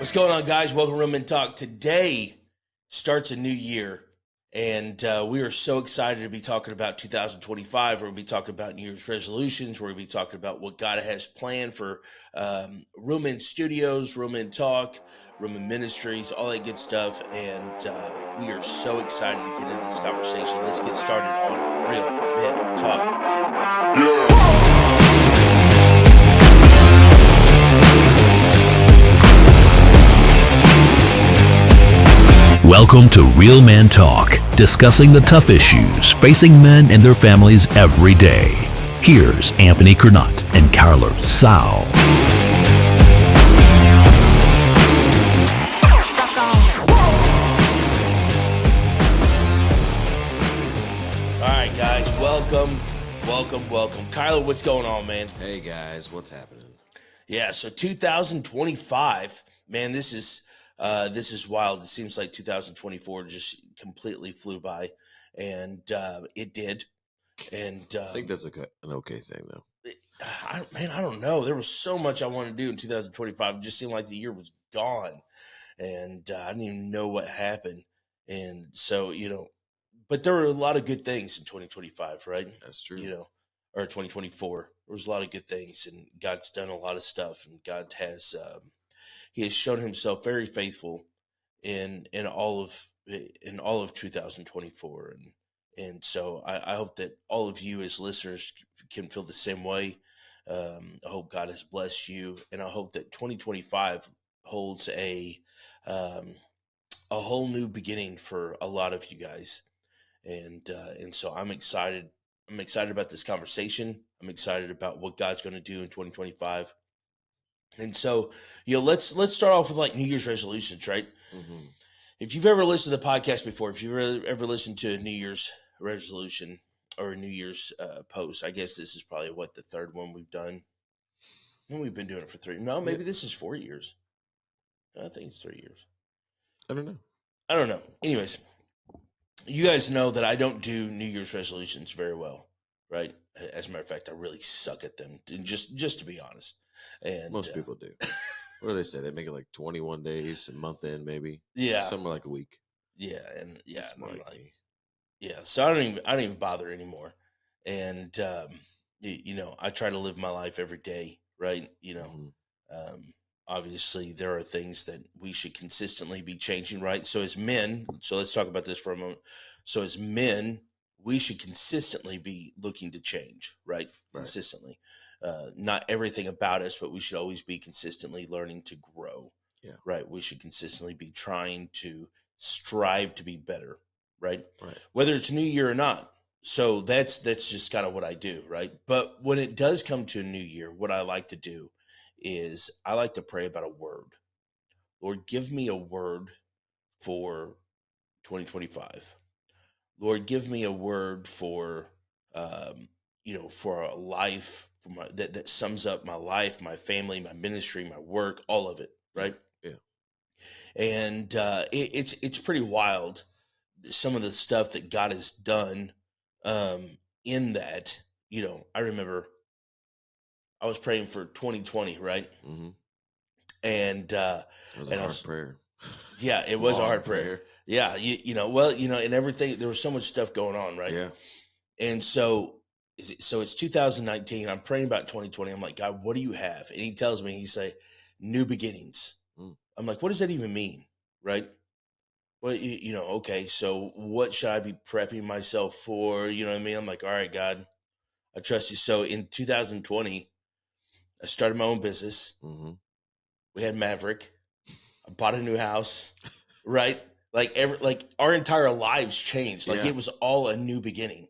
What's going on, guys? Welcome to Real Men Talk. Today starts a new year, and we are so excited to be talking about 2025. We're going to be talking about New Year's resolutions. We're going to be talking about what God has planned for Real Men Studios, Real Men Talk, Real Men Ministries, all that good stuff. And we are so excited to get into this conversation. Let's get started on Real Men Talk. Welcome to Real Men Talk, discussing the tough issues facing men and their families every day. Here's Anthony Curnutt and Kyler Sowell. All right, guys, welcome. Kyler, what's going on, man? Hey, guys, what's happening? Yeah, so 2025, man, this is wild. It seems like 2024 just completely flew by, and it did. And I think that's an okay thing, though. I don't know. There was so much I wanted to do in 2025. It just seemed like the year was gone, and I didn't even know what happened. And so, but there were a lot of good things in 2025, right? That's true. Or 2024. There was a lot of good things, and God's done a lot of stuff, and God has He has shown Himself very faithful in all of 2024, and so I hope that all of you as listeners can feel the same way. I hope God has blessed you, and I hope that 2025 holds a whole new beginning for a lot of you guys, and so I'm excited. I'm excited about this conversation. I'm excited about what God's going to do in 2025. And so, let's start off with like New Year's resolutions, right? Mm-hmm. If you've ever listened to the podcast before, if you've ever listened to a New Year's resolution or a New Year's post, I guess this is probably the third one we've done. And we've been doing it for 3. No, maybe this is 4 years. I think it's 3 years. I don't know. Anyways, you guys know that I don't do New Year's resolutions very well, right? As a matter of fact, I really suck at them, and just to be honest. And most people do. What do they say? They make it like 21 days, a month in, maybe. Yeah, somewhere like a week. Yeah, and like yeah. So I don't even bother anymore. And I try to live my life every day, right? Obviously there are things that we should consistently be changing, right? So as men, so let's talk about this for a moment. So as men, we should consistently be looking to change, right? Consistently. Not everything about us, but we should always be consistently learning to grow. Yeah. Right. We should consistently be trying to strive to be better. Right. Right. Whether it's New Year or not. So that's just kind of what I do. Right. But when it does come to a new year, what I like to do is I like to pray about a word. Lord, give me a word for 2025. Lord, give me a word for, for a life that sums up my life, my family, my ministry, my work, all of it. Right. Yeah. And it's pretty wild, some of the stuff that God has done in that. I remember I was praying for 2020, right? Mm-hmm. And it was a hard prayer. Yeah, it was a hard prayer. Yeah, and everything. There was so much stuff going on, right? Yeah. And so it's 2019. I'm praying about 2020. I'm like, God, what do you have? And He tells me, He say, new beginnings. I'm like, what does that even mean? Right. Well, okay. So what should I be prepping myself for? You know what I mean? I'm like, all right, God, I trust you. So in 2020, I started my own business. Mm-hmm. We had Maverick. I bought a new house, right? Like our entire lives changed. Like It was all a new beginning.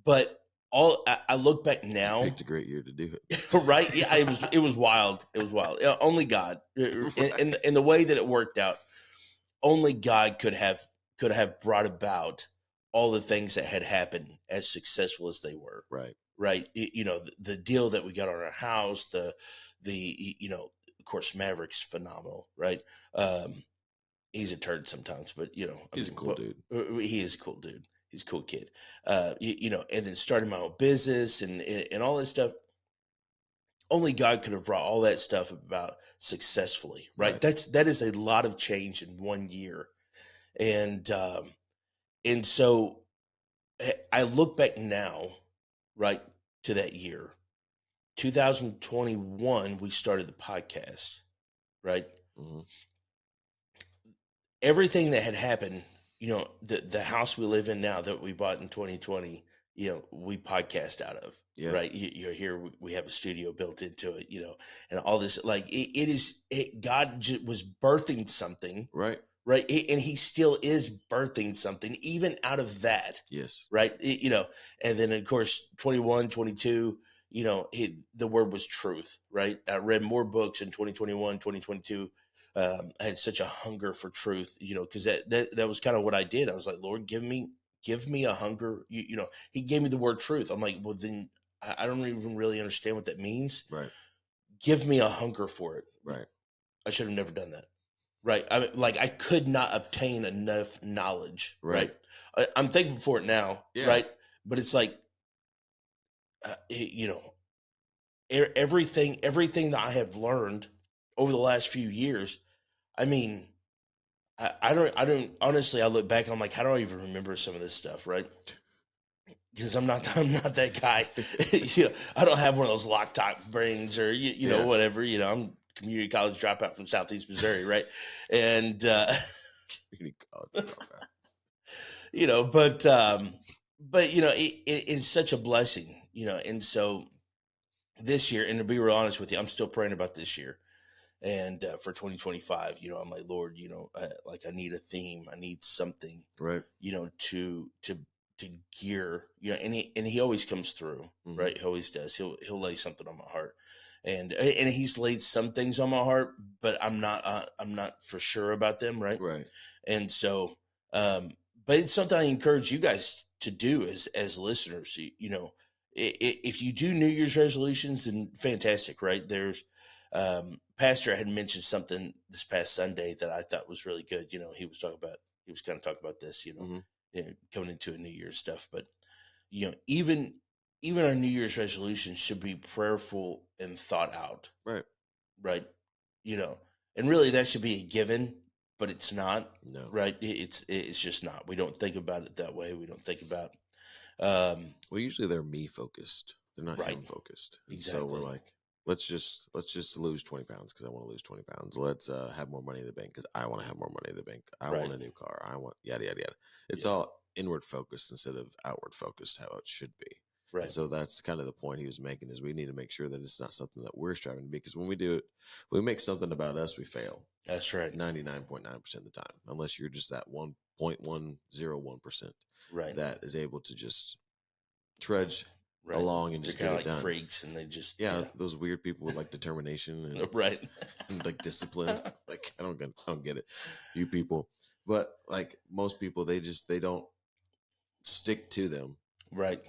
But I look back now. You picked a great year to do it, right? Yeah, it was wild. It was wild. Only God, in the way that it worked out, only God could have brought about all the things that had happened as successful as they were. Right. Right. The deal that we got on our house, the of course, Maverick's phenomenal, right? He's a turd sometimes, but he's a cool dude. He is a cool dude. He's a cool kid. And then starting my own business and all this stuff. only God could have brought all that stuff about successfully, right? Right. That is a lot of change in 1 year. And so I look back now, right, to that year. 2021, we started the podcast, right? Hmm. Everything that had happened, the house we live in now that we bought in 2020, we podcast out of, Yeah. right? You're here, we have a studio built into it, and all this, like God was birthing something, Right. right? And he still is birthing something even out of that, Yes. right? And then of course 21, 22, the word was truth, right? I read more books in 2021, 2022. I had such a hunger for truth, because that was kind of what I did. I was like, Lord, give me a hunger. He gave me the word truth. I'm like, well, then I don't even really understand what that means. Right. Give me a hunger for it. Right. I should have never done that. Right. Like I could not obtain enough knowledge. Right. Right. I'm thankful for it now. Yeah. Right. But it's like, uh, it- you know, everything that I have learned over the last few years. I mean, I don't honestly, I look back, I'm like, how do I even remember some of this stuff? Right. Because I'm not that guy. I don't have one of those lock top brains or, Yeah. whatever, I'm community college dropout from Southeast Missouri. Right. And, Community college dropout. But it is such a blessing, and so this year, and to be real honest with you, I'm still praying about this year. And for 2025, I'm like, Lord, like I need a theme, I need something, Right. to gear, and he always comes through, Hmm. right? He always does. He'll lay something on my heart, and he's laid some things on my heart, but I'm not for sure about them, right? Right. And so, but it's something I encourage you guys to do as listeners. If you do New Year's resolutions, then fantastic, right? There's Pastor had mentioned something this past Sunday that I thought was really good. He was kind of talking about this, Hmm. coming into a New Year's stuff. But even our New Year's resolutions should be prayerful and thought out, Right. right? You know, and really that should be a given, but it's not, No. right? It's just not. We don't think about it that way. We don't think about, um, Well, usually they're me focused. They're not right? him focused. And so we're Exactly. like, let's just lose 20 pounds because I want to lose 20 pounds. Let's have more money in the bank because I want to have more money in the bank. I Right. want a new car. I want yada yada yada. It's Yeah. all inward focused instead of outward focused, how it should be. And Right. so that's kind of the point he was making is we need to make sure that it's not something that we're striving to be because when we do it, we make something about us, we fail That's right. 99.9% of the time, unless you're just that 1.101% Right. that is able to just trudge Right. along and They're just kind get of it like done. freaks, and they just Yeah, those weird people with like determination and, right. and like discipline. Like I don't get it, you people. But like most people, they don't stick to them Right.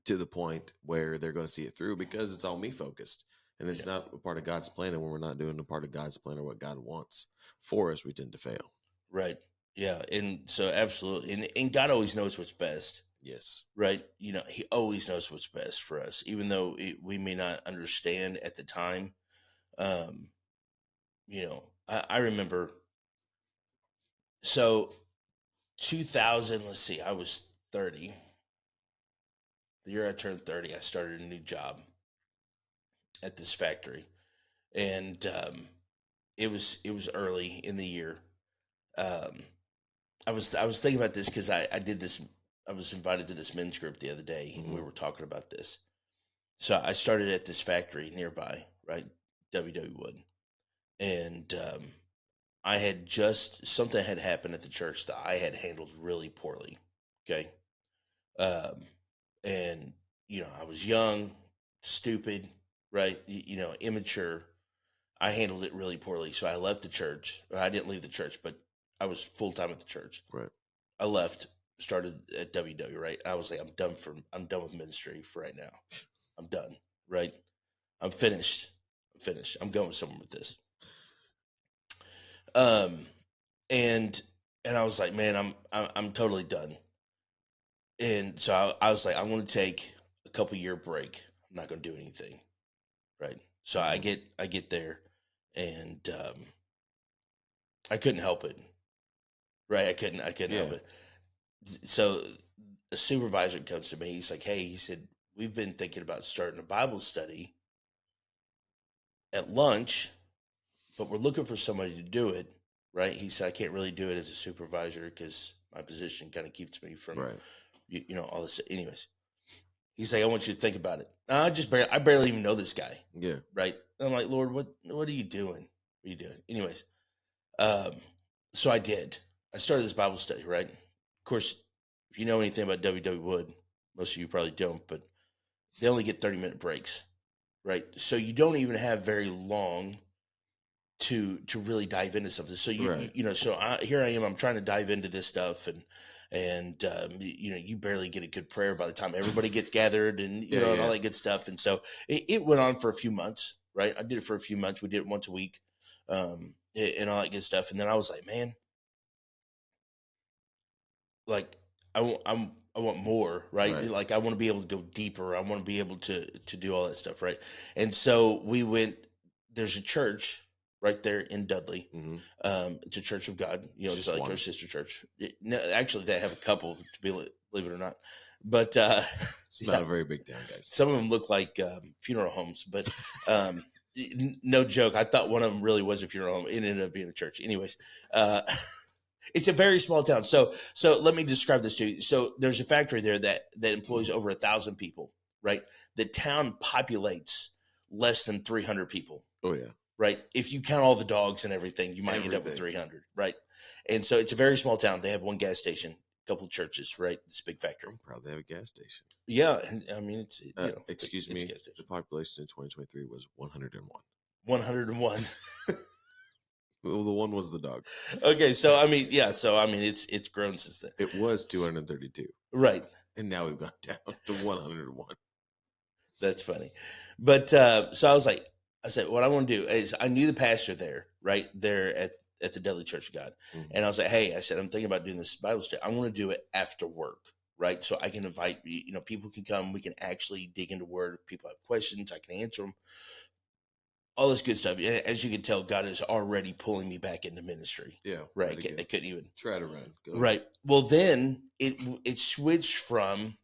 to the point where they're going to see it through because it's all me focused. And it's Yeah. not a part of God's plan. And when we're not doing a part of God's plan or what God wants for us, we tend to fail. Right. Yeah. And so absolutely. And God always knows what's best. Yes. Right. He always knows what's best for us, even though we may not understand at the time. Um, I remember, so 2000, let's see, I was 30. The year I turned 30, I started a new job at this factory. And it was early in the year. Um, I was thinking about this because I did this. I was invited to this men's group the other day, and we Mhm. were talking about this. So I started at this factory nearby, right, W. Wood, and I had just something had happened at the church that I had handled really poorly. Okay, um, and I was young, stupid, right, immature. I handled it really poorly, so I left the church. Or I didn't leave the church, but I was full time at the church. Right. I left, started at WW, right? I was like, I'm done with ministry for right now. I'm done, right? I'm finished. I'm going somewhere with this. Um, and I was like, man, I'm totally done. And so I was like, I'm going to take a couple year break. I'm not going to do anything, right? So I get there, and I couldn't help it. Right, I couldn't help Yeah. it. So a supervisor comes to me. He's like, "Hey," he said, "we've been thinking about starting a Bible study at lunch, but we're looking for somebody to do it." Right? He said, "I can't really do it as a supervisor because my position kind of keeps me from, Right. all this." Anyways, he's like, "I want you to think about it." I barely even know this guy. Yeah. Right? And I'm like, "Lord, what are you doing? What are you doing?" Anyways, um, so I did. I started this Bible study. Right? Of course, if you know anything about W.W. Wood, most of you probably don't, but they only get 30-minute breaks. Right? So you don't even have very long to really dive into something. So Right. here I am. I'm trying to dive into this stuff, and you barely get a good prayer by the time everybody gets gathered, and Yeah. and all Yeah. that good stuff. And so it went on for a few months. Right, I did it for a few months. We did it once a week, and all that good stuff. And then I was like, man, like I want more, right? Right. Like I want to be able to go deeper. I want to be able to do all that stuff, right? And so we went. There's a church right there in Dudley. Mm-hmm. It's a Church of God. It's It's just like our one. sister church. No, actually, they have a couple, believe it or not. But It's not a very big town, guys. some of them look like funeral homes. But no joke, I thought one of them really was a funeral home. It ended up being a church. Anyways, it's a very small town. So let me describe this to you. So there's a factory there that employs over 1,000 people. Right, the town populates less than 300 people. Oh yeah. Right, if you count all the dogs and everything, you might end up with 300. Right, and so it's a very small town. They have one gas station, a couple of churches. Right, this big factory. I'm proud they have a gas station. Yeah, and I mean it's Excuse it's me. gas station. The population in 2023 was 101. 101. Well, the one was the dog. Okay, so I mean, yeah, so I mean it's grown since then. It was 232. Right, And now we've gone down to 101. that's funny. But so I said, what I want to do is I knew the pastor there, there at the Dudley Church of God. Mm-hmm. And I was like, hey, I said, I'm thinking about doing this Bible study. I want to do it after work, right? So I can invite, people can come. We can actually dig into word. If people have questions, I can answer them. All this good stuff. As you can tell, God is already pulling me back into ministry. Yeah. Right. I couldn't even. Try to run. Go right. Well, then it switched from,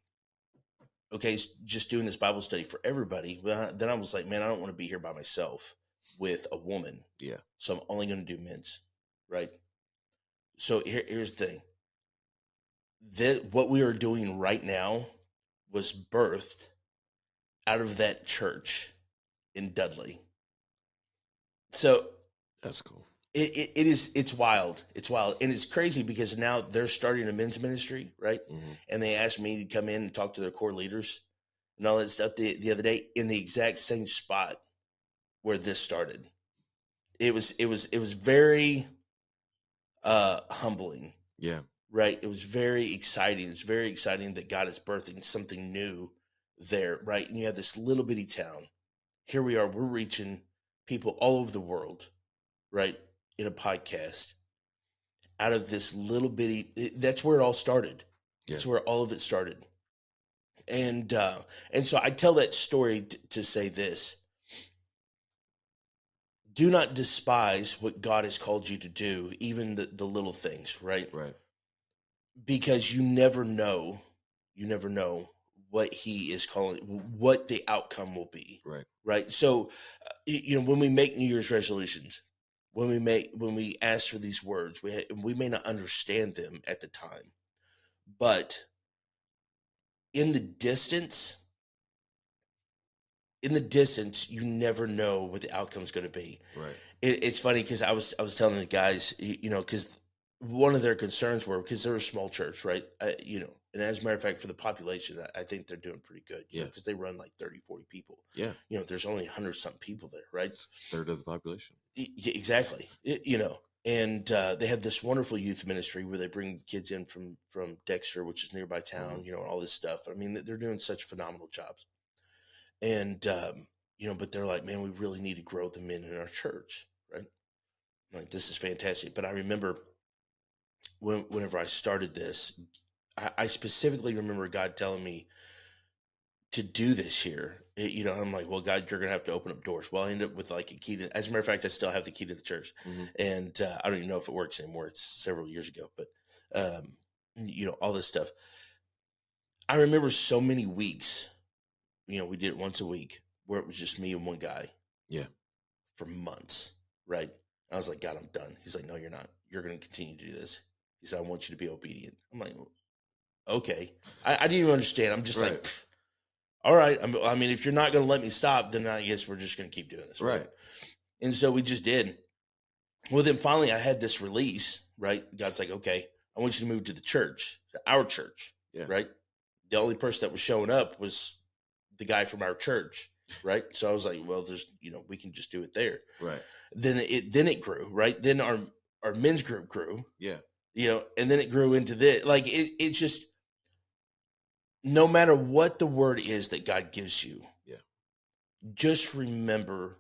okay, just doing this Bible study for everybody. But then I was like, man, I don't want to be here by myself with a woman. Yeah. So I'm only going to do men's. Right. So here's the thing. What we are doing right now was birthed out of that church in Dudley. So That's cool. It's wild. It's wild. And it's crazy because now they're starting a men's ministry, right? Mm-hmm. And they asked me to come in and talk to their core leaders and all that stuff the other day in the exact same spot where this started. It was very humbling. Yeah. Right. It was very exciting. It's very exciting that God is birthing something new there, right? And you have this little bitty town. Here we are, we're reaching people all over the world, right? In a podcast out of this little bitty, that's where it all started. Yeah. That's where all of it started. And so I tell that story to say this: do not despise what God has called you to do, even the little things, right? Right. Because you never know what he is calling, what the outcome will be. Right. Right. So, when we make New Year's resolutions, when we ask for these words, we may not understand them at the time, but in the distance, you never know what the outcome is going to be. Right. It's funny because I was telling the guys, because one of their concerns were because they're a small church, right? And as a matter of fact, for the population, I think they're doing pretty good. Yeah. Because they run like 30, 40 people. Yeah. There's only 100-something people there, right? Third of the population. Exactly. And they have this wonderful youth ministry where they bring kids in from Dexter, which is nearby town, Mm-hmm. and all this stuff. I mean, they're doing such phenomenal jobs. And, but they're like, man, we really need to grow the men in our church, right? Like, this is fantastic. But I remember whenever I started this, I specifically remember God telling me to do this here. I'm like, well, God, you're gonna have to open up doors. Well, I ended up with like a key to. As a matter of fact, I still have the key to the church, and I don't even know if it works anymore. It's several years ago, but all this stuff. I remember so many weeks. We did it once a week where it was just me and one guy. Yeah. For months, right? I was like, God, I'm done. He's like, no, you're not. You're going to continue to do this. He said, I want you to be obedient. I'm like, okay. I didn't even understand. I'm just like, all right. I mean, if you're not going to let me stop, then I guess we're just going to keep doing this. Right. And so we just did. Well, then finally I had this release, right? God's like, okay, I want you to move to the church, to our church, right? The only person that was showing up was the guy from our church, right? So I was like, well, we can just do it there. Right. Then it grew, right? Then our men's group grew. Yeah. And then it grew into this. Like it's just, no matter what the word is that God gives you, just remember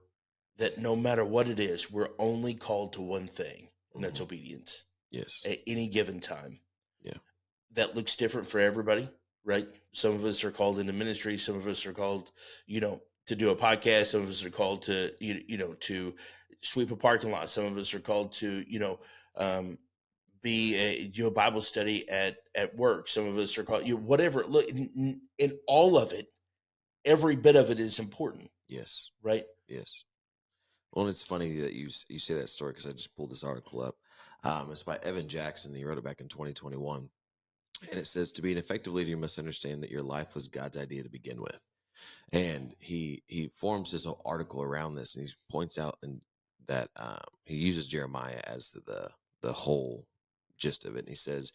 that no matter what it is, we're only called to one thing, and that's obedience. Yes. At any given time. Yeah. That looks different for everybody, right? Some of us are called into ministry. Some of us are called, to do a podcast. Some of us are called to, to sweep a parking lot. Some of us are called to, do a Bible study at work. Some of us are called, whatever. Look, in all of it, every bit of it is important. Yes. Right. Yes. Well, it's funny that you say that story because I just pulled this article up. It's by Evan Jackson. He wrote it back in 2021. And it says, to be an effective leader, you must understand that your life was God's idea to begin with. And he forms this whole article around this, and he points out that he uses Jeremiah as the whole gist of it. And he says,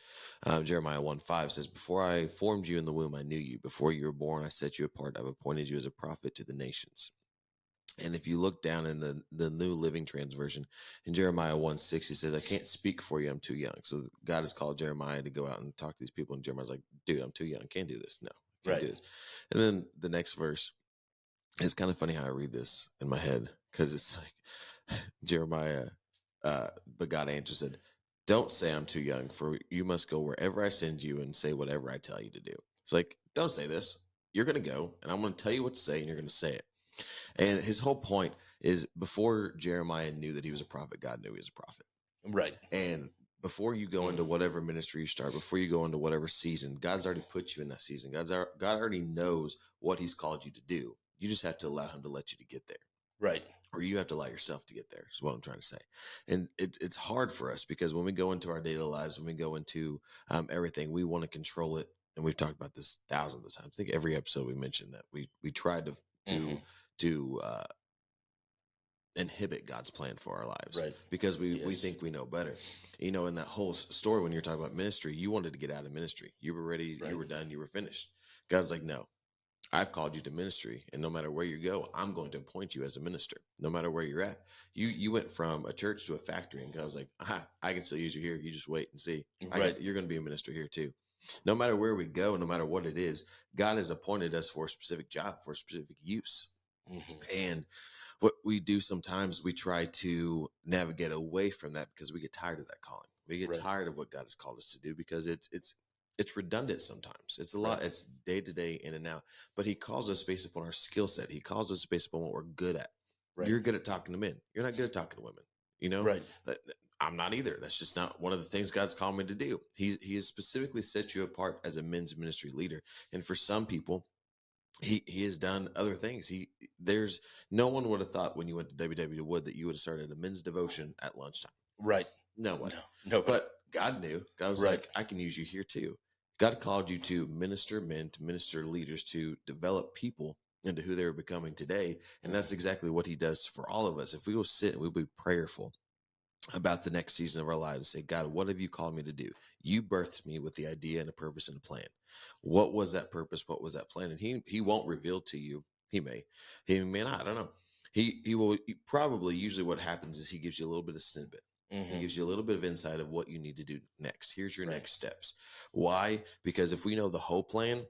Jeremiah 1:5 says, before I formed you in the womb, I knew you. Before you were born, I set you apart. I've appointed you as a prophet to the nations. And if you look down in the New Living Trans version, in Jeremiah 1:6, he says, I can't speak for you. I'm too young. So God has called Jeremiah to go out and talk to these people. And Jeremiah's like, dude, I'm too young. Can't do this. No, can't do this. And then the next verse, it's kind of funny how I read this in my head, because it's like Jeremiah, but God answered, said, don't say I'm too young, for you must go wherever I send you and say whatever I tell you to do. It's like, don't say this. You're going to go, and I'm going to tell you what to say, and you're going to say it. And his whole point is, before Jeremiah knew that he was a prophet, God knew he was a prophet. Right. And before you go into whatever ministry you start, before you go into whatever season, God's already put you in that season. God already knows what he's called you to do. You just have to allow him to let you to get there. Right. Or you have to allow yourself to get there, is what I'm trying to say. And it's hard for us, because when we go into our daily lives, when we go into everything, we want to control it. And we've talked about this thousands of times. I think every episode we mentioned that we tried to inhibit God's plan for our lives, right? Because we think we know better. In that whole story, when you're talking about ministry, you wanted to get out of ministry. You were ready. Right. You were done. You were finished. God's like, no, I've called you to ministry, and no matter where you go, I'm going to appoint you as a minister. No matter where you're at, you went from a church to a factory, and God was like, I can still use you here. You just wait and see. Right. You're going to be a minister here too. No matter where we go, no matter what it is, God has appointed us for a specific job, for a specific use. And what we do sometimes, we try to navigate away from that because we get tired of that calling. We get tired of what God has called us to do, because it's redundant sometimes. It's a lot. It's day to day, in and out. But he calls us based upon our skill set. He calls us based upon what we're good at. Right. You're good at talking to men. You're not good at talking to women. Right. I'm not either. That's just not one of the things God's called me to do. He has specifically set you apart as a men's ministry leader. And for some people, he has done other things. There's no one would have thought when you went to WW Wood that you would have started a men's devotion at lunchtime. Right. No one. No. But God knew. God was like, I can use you here too. God called you to minister men, to minister leaders, to develop people into who they're becoming today. And that's exactly what he does for all of us. If we will sit and we'll be prayerful about the next season of our lives and say, God, what have you called me to do? You birthed me with the idea and a purpose and a plan. What was that purpose? What was that plan? And he won't reveal to you. He may not. I don't know. He will probably, usually what happens is he gives you a little bit of snippet. He gives you a little bit of insight of what you need to do next. Here's your next steps. Why? Because if we know the whole plan,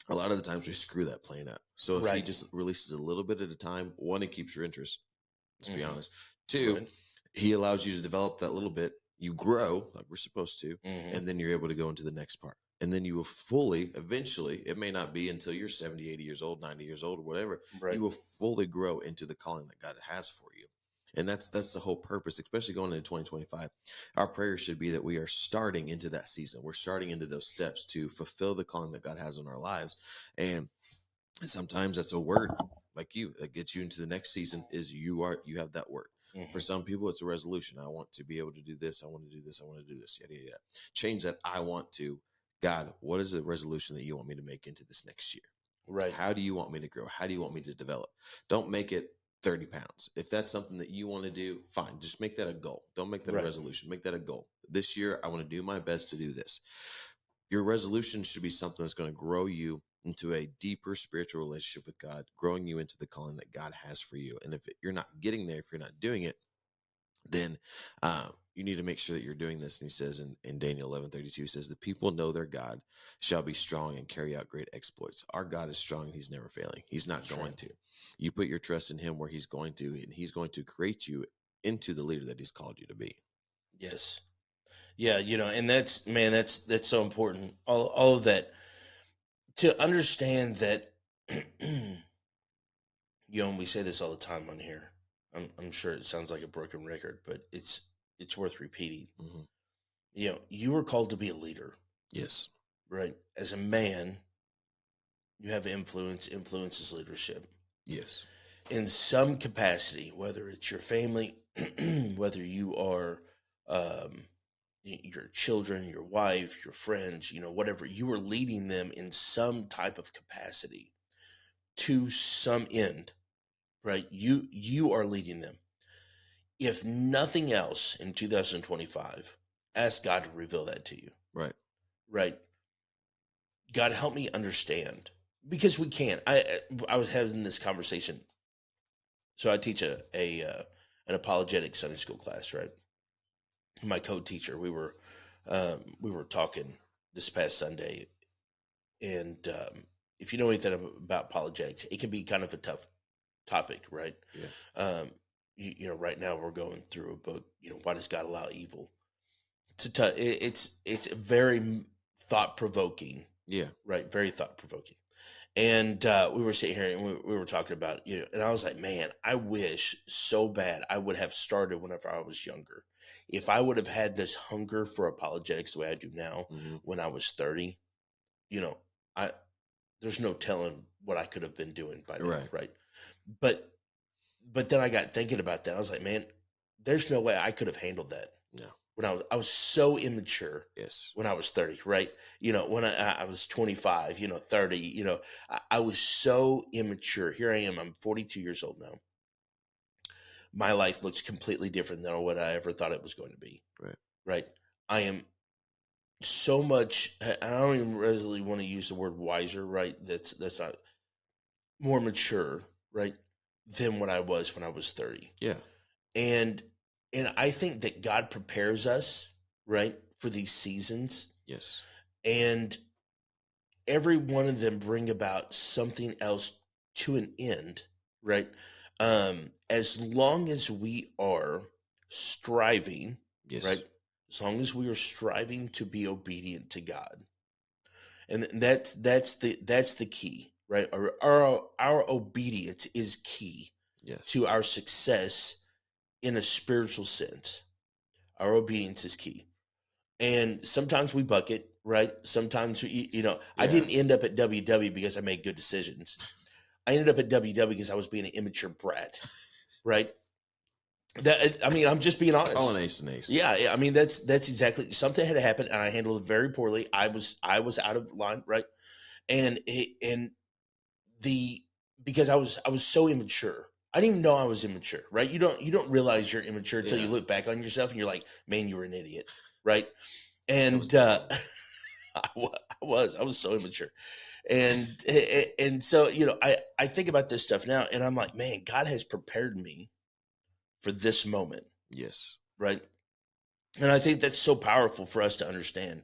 a lot of the times we screw that plan up. So if he just releases a little bit at a time, one, it keeps your interest. Let's be honest. Two, he allows you to develop that little bit. You grow like we're supposed to, and then you're able to go into the next part. And then you will fully, eventually, it may not be until you're 70, 80 years old, 90 years old, or whatever, Right. you will fully grow into the calling that God has for you. And that's the whole purpose, especially going into 2025. Our prayer should be that we are starting into that season. We're starting into those steps to fulfill the calling that God has in our lives. And sometimes that's a word like you that gets you into the next season is you have that word. For some people, it's a resolution. I want to be able to do this. I want to do this. I want to do this. Yada, yada. Change that. I want to. God, what is the resolution that you want me to make into this next year? Right. How do you want me to grow? How do you want me to develop? Don't make it 30 pounds. If that's something that you want to do, fine. Just make that a goal. Don't make that Right. a resolution. Make that a goal. This year, I want to do my best to do this. Your resolution should be something that's going to grow you into a deeper spiritual relationship with God, growing you into the calling that God has for you. And if you're not getting there, if you're not doing it, then you need to make sure that you're doing this. And he says in Daniel 11:32, he says, the people know their God shall be strong and carry out great exploits. Our God is strong and he's never failing. He's not That's going right. to. You put your trust in him where he's going to, and he's going to create you into the leader that he's called you to be. Yes. Yeah, and that's so important. All of that, to understand that, and we say this all the time on here. I'm sure it sounds like a broken record, but it's worth repeating. Mm-hmm. You were called to be a leader, Yes. right? As a man, you have influence. Influence is leadership Yes. in some capacity, whether it's your family, whether you are your children, your wife, your friends, whatever. You are leading them in some type of capacity to some end, right? You are leading them. If nothing else in 2025, ask God to reveal that to you. Right. Right? God, help me understand, because we can't. I was having this conversation. So I teach an apologetic Sunday school class, right? My co-teacher, we were talking this past Sunday, and if you know anything about apologetics, it can be kind of a tough topic, right? Yeah. Right now we're going through a book. Why does God allow evil? It's very thought provoking, Yeah. right? Very thought provoking. And we were sitting here and we were talking about, and I was like, man, I wish so bad I would have started whenever I was younger. If I would have had this hunger for apologetics the way I do now, Mm-hmm. when I was 30, I there's no telling what I could have been doing by now, right? But then I got thinking about that. I was like, man, there's no way I could have handled that. No. When I was so immature. Yes. When I was 30, right? When I was 25, 30, I was so immature. Here I am. I'm 42 years old now. My life looks completely different than what I ever thought it was going to be. Right. Right. I am so much. I don't even really want to use the word wiser. Right. That's not more mature. Right. Than what I was when I was 30. Yeah. And I think that God prepares us, right, for these seasons. Yes. And every one of them bring about something else to an end, right? As long as we are striving, Yes. right? As long as we are striving to be obedient to God. And that's the key, right? Our obedience is key Yes. to our success in a spiritual sense. Our obedience is key. And sometimes we bucket, right? Sometimes I didn't end up at WW because I made good decisions. I ended up at WW because I was being an immature brat, right? I'm just being honest. Calling ace and ace. Yeah, I mean that's exactly, something had to happen, and I handled it very poorly. I was out of line, right? And because I was so immature. I didn't even know I was immature, right? You don't realize you're immature until you look back on yourself and you're like, man, you were an idiot, right? And I was so immature. And so, I think about this stuff now and I'm like, man, God has prepared me for this moment. Yes. Right. And I think that's so powerful for us to understand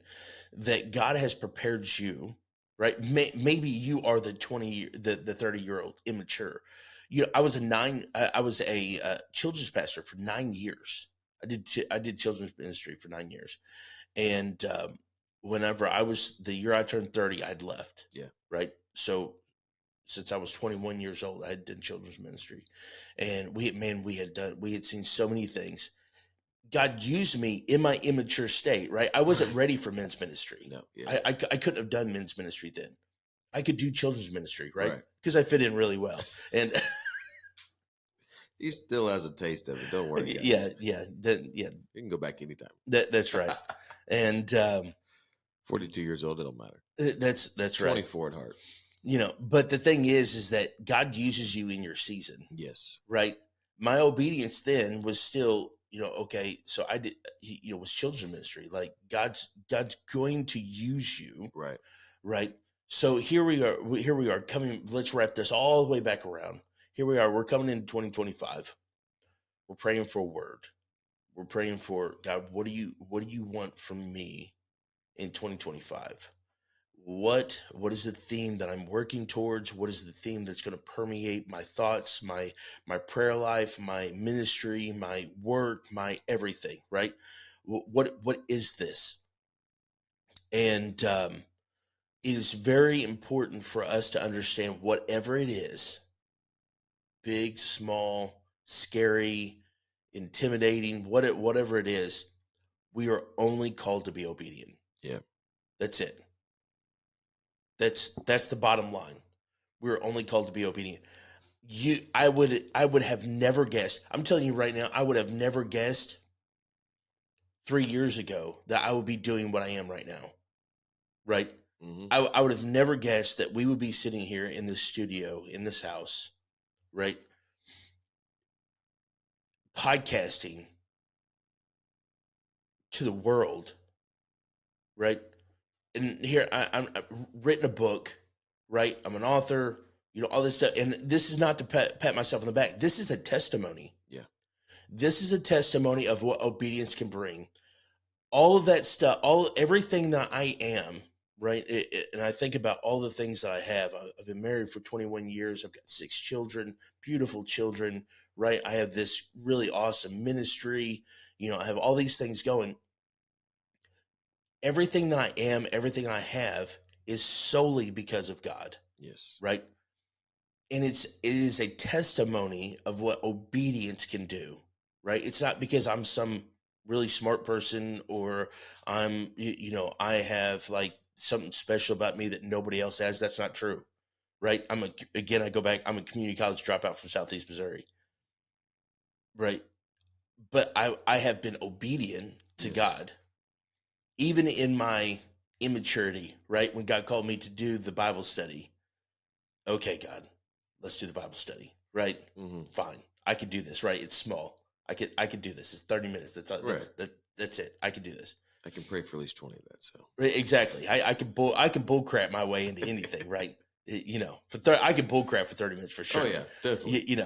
that God has prepared you, right? Maybe you are the 30-year-old immature. I was a children's pastor for 9 years. I did children's ministry for 9 years. And whenever the year I turned 30, I'd left. Yeah. Right. So since I was 21 years old, I had done children's ministry, and we had seen so many things. God used me in my immature state, right? I wasn't Right. ready for men's ministry. No. Yeah. I couldn't have done men's ministry then. I could do children's ministry, right? Right. Because I fit in really well. And He still has a taste of it. Don't worry, guys. yeah, You can go back anytime. that's right. And 42 years old, it don't matter. that's right. 24 at heart. But the thing is that God uses you in your season, Yes. right? My obedience then was still, okay. So I did, was children's ministry. Like God's going to use you, Right. right? So here we are coming. Let's wrap this all the way back around. Here we are. We're coming into 2025. We're praying for a word. We're praying for God. What do you want from me in 2025? What is the theme that I'm working towards? What is the theme that's going to permeate my thoughts, my prayer life, my ministry, my work, my everything? Right? What is this? And it is very important for us to understand whatever it is, big, small, scary, intimidating, whatever it is, we are only called to be obedient. Yeah. That's it. That's the bottom line. We're only called to be obedient. I would have never guessed. I'm telling you right now, I would have never guessed 3 years ago that I would be doing what I am right now. Right? Mm-hmm. I would have never guessed that we would be sitting here in this studio, in this house, right? Podcasting to the world, right? And here I've written a book, right? I'm an author, all this stuff. And this is not to pat myself on the back. This is a testimony. Yeah. This is a testimony of what obedience can bring. All of that stuff, everything that I am, right? And I think about all the things that I have. I've been married for 21 years. I've got 6 children, beautiful children, right? I have this really awesome ministry. I have all these things going. Everything that I am, everything I have is solely because of God. Yes. Right. And it is a testimony of what obedience can do. Right. It's not because I'm some really smart person or I'm, I have like something special about me that nobody else has. That's not true. Right. I go back, I'm a community college dropout from Southeast Missouri. Right. But I have been obedient to Yes. God. Even in my immaturity, right? When God called me to do the Bible study, okay, God, let's do the Bible study, right? Mm-hmm. Fine, I could do this, right? It's small. I could do this. It's 30 minutes. That's it. I can do this. I can pray for at least 20 of that. So right, exactly. I can bull crap my way into anything, right? I can bull crap for 30 minutes for sure. Oh yeah, definitely.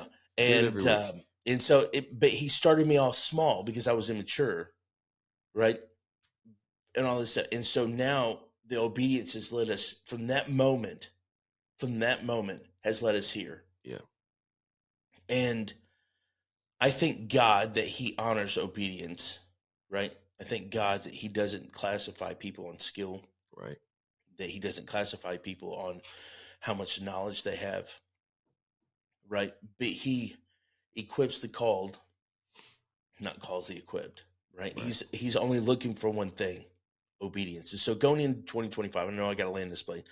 And so but he started me off small because I was immature, right? And all this stuff. And so now the obedience has led us from that moment has led us here. Yeah. And I thank God that he honors obedience, right? I thank God that he doesn't classify people on skill, right? That he doesn't classify people on how much knowledge they have, right? But he equips the called, not calls the equipped, right? He's only looking for one thing. Obedience. And so going into 2025, I know I got to land this plane.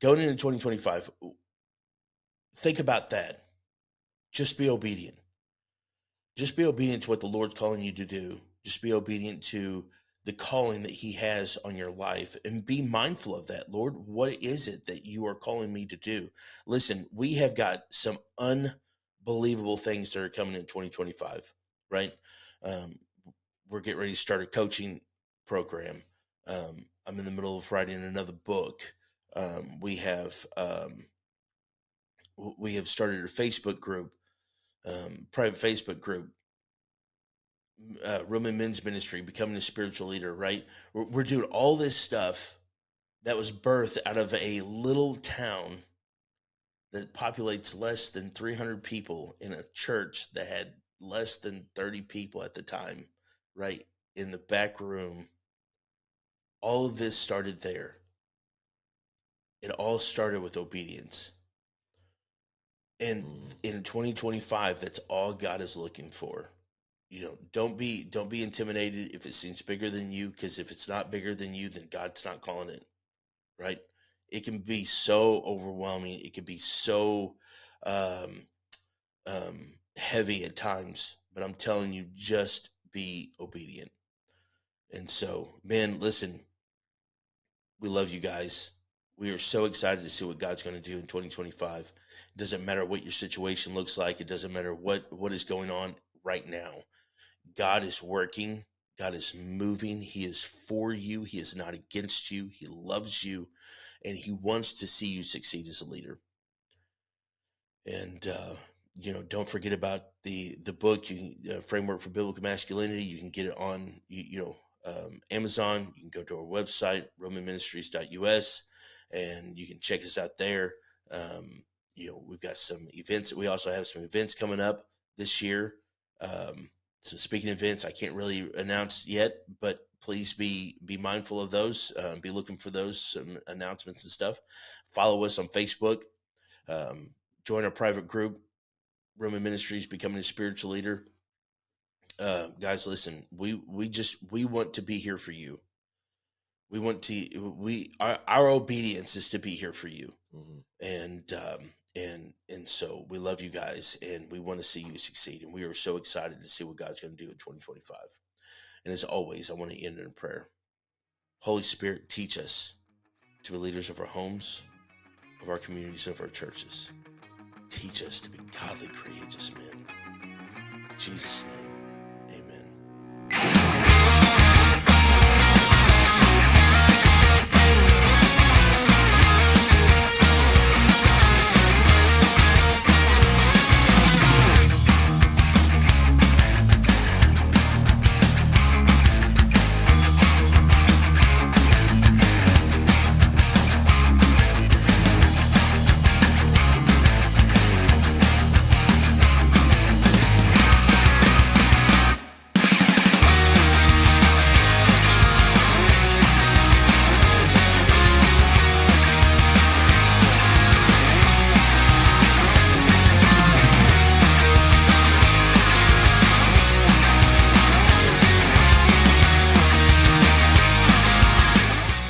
Going into 2025, think about that. Just be obedient. Just be obedient to what the Lord's calling you to do. Just be obedient to the calling that he has on your life and be mindful of that. Lord, what is it that you are calling me to do? Listen, we have got some unbelievable things that are coming in 2025, right? We're getting ready to start a coaching program. I'm in the middle of writing another book. We have started a Facebook group, private Facebook group, Roman Men's Ministry, becoming a spiritual leader. Right, we're doing all this stuff that was birthed out of a little town that populates less than 300 people in a church that had less than 30 people at the time. Right, in the back room. all of this started there. It all started with obedience. And in 2025, that's all God is looking for. Don't be intimidated if it seems bigger than you, because if it's not bigger than you, then God's not calling it, right? It can be so overwhelming. It can be so um, heavy at times, but I'm telling you, just be obedient. And so, man, listen, we love you guys. We are so excited to see what God's going to do in 2025. It doesn't matter what your situation looks like. It doesn't matter what is going on right now. God is working. God is moving. He is for you. He is not against you. He loves you, and he wants to see you succeed as a leader. And, don't forget about the book, Framework for Biblical Masculinity. You can get it on, Amazon. You can go to our website, romanministries.us, and you can check us out there. We've got some events. We also have some events coming up this year. Some speaking events I can't really announce yet, but please be mindful of those. Be looking for those, some announcements and stuff. Follow us on Facebook. Join our private group, Roman Ministries, Becoming a Spiritual Leader. Guys, listen, we want to be here for you. Our obedience is to be here for you. And so we love you guys, and we want to see you succeed. And we are so excited to see what God's going to do in 2025. And as always, I want to end in prayer. Holy Spirit, teach us to be leaders of our homes, of our communities, of our churches. Teach us to be godly, courageous men. In Jesus' name, amen.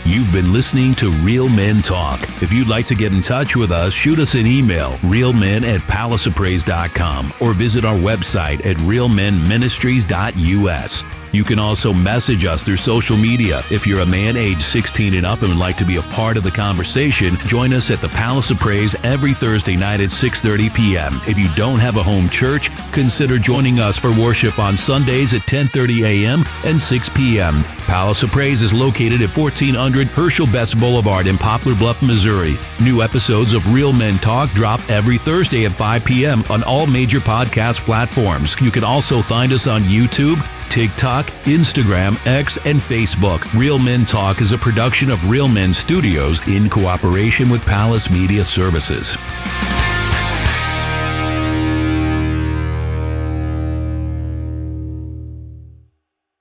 You've been listening to Real Men Talk. If you'd like to get in touch with us, shoot us an email, realmen@palaceofpraise.com, or visit our website at realmenministries.us. You can also message us through social media. If you're a man age 16 and up and would like to be a part of the conversation, join us at the Palace of Praise every Thursday night at 6:30 p.m. If you don't have a home church, consider joining us for worship on Sundays at 10:30 a.m. and 6 p.m. Palace of Praise is located at 1400 Herschel Best Boulevard in Poplar Bluff, Missouri. New episodes of Real Men Talk drop every Thursday at 5 p.m. on all major podcast platforms. You can also find us on YouTube, TikTok, Instagram, X, and Facebook. Real Men Talk is a production of Real Men Studios in cooperation with Palace Media Services.